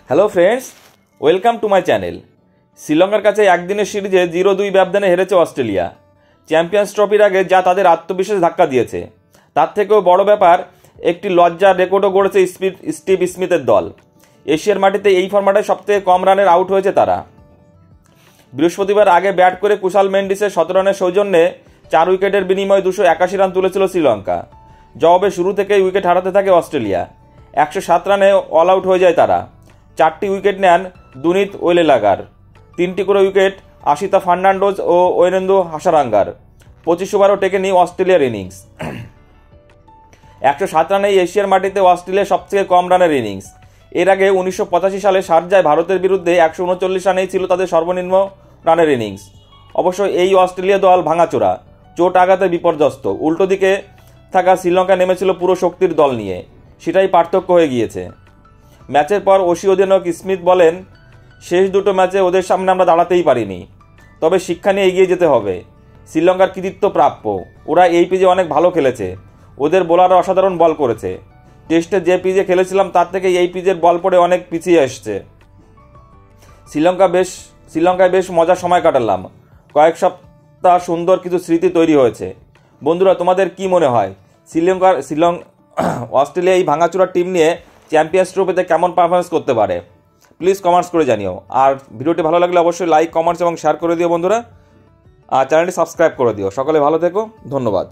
Hello friends, welcome to my channel. শ্রীলঙ্কার কাছে একদিনের সিরিজে 0-2 ব্যবধানে হেরেছে অস্ট্রেলিয়া। চ্যাম্পিয়ন্স ট্রফির আগে যা তাদের আত্মবিশ্বাস ধাক্কা দিয়েছে, তার থেকেও বড় ব্যাপার একটি লজ্জার রেকর্ডও গড়েছে স্টিভ স্মিথের দল। এশিয়ার মাটিতে এই ফরম্যাটে সবথেকে কম রানের আউট হয়েছে তারা। বৃহস্পতিবার আগে ব্যাট করে কুশাল মেন্ডিসের 17 রানের সৌজন্যে 4 উইকেটের বিনিময়ে 281 রান তুলেছিল শ্রীলঙ্কা। জবাবে শুরু থেকেই উইকেট হারাতে থাকে অস্ট্রেলিয়া। 107 রানে অল আউট হয়ে যায় তারা। 4টি উইকেট নেন দুনিত ওয়েলেলাগার, 3টি করে উইকেট আশিতা ফার্নান্ডোজ ও ওয়েনেন্দু হাসারাঙ্গার। 25 ওভারও টেকেনি অস্ট্রেলিয়ার ইনিংস। 107 রানেই এশিয়ার মাটিতে অস্ট্রেলিয়ার সবথেকে কম রানের ইনিংস। এর আগে 1985 সালে শারজায় ভারতের বিরুদ্ধে 139 রানেই ছিল তাদের সর্বনিম্ন রানের ইনিংস। অবশ্য এই অস্ট্রেলিয়া দল ভাঙাচোরা, চোট আঘাতে বিপর্যস্ত। উল্টো দিকে থাকা শ্রীলঙ্কা নেমেছিল পুরো শক্তির দল নিয়ে, সেটাই পার্থক্য হয়ে গিয়েছে। ম্যাচের পর ওসি অধিনায়ক স্মিথ বলেন, শেষ দুটো ম্যাচে ওদের সামনে আমরা দাঁড়াতেই পারিনি, তবে শিক্ষা নিয়ে এগিয়ে যেতে হবে। শ্রীলঙ্কার কৃতিত্ব প্রাপ্য, ওরা এই পিচে অনেক ভালো খেলেছে, ওদের বোলাররা অসাধারণ বল করেছে। টেস্টে যে পিচে খেলেছিলাম তার থেকে এই পিচের বল পড়ে অনেক পিছিয়ে এসছে। শ্রীলঙ্কায় বেশ মজার সময় কাটালাম, কয়েক সপ্তাহ সুন্দর কিছু স্মৃতি তৈরি হয়েছে। বন্ধুরা, তোমাদের কি মনে হয় অস্ট্রেলিয়া এই ভাঙাচোরা টিম নিয়ে চ্যাম্পিয়ন্স ট্রফিতে কেমন পারফরমেন্স করতে পারে? প্লিজ কমেন্টস করে জানিও। আর ভিডিওটি ভালো লাগলে অবশ্যই লাইক, কমেন্টস এবং শেয়ার করে দিও বন্ধুরা। আর চ্যানেলটি সাবস্ক্রাইব করে দিও। সকলে ভালো থেকো, ধন্যবাদ।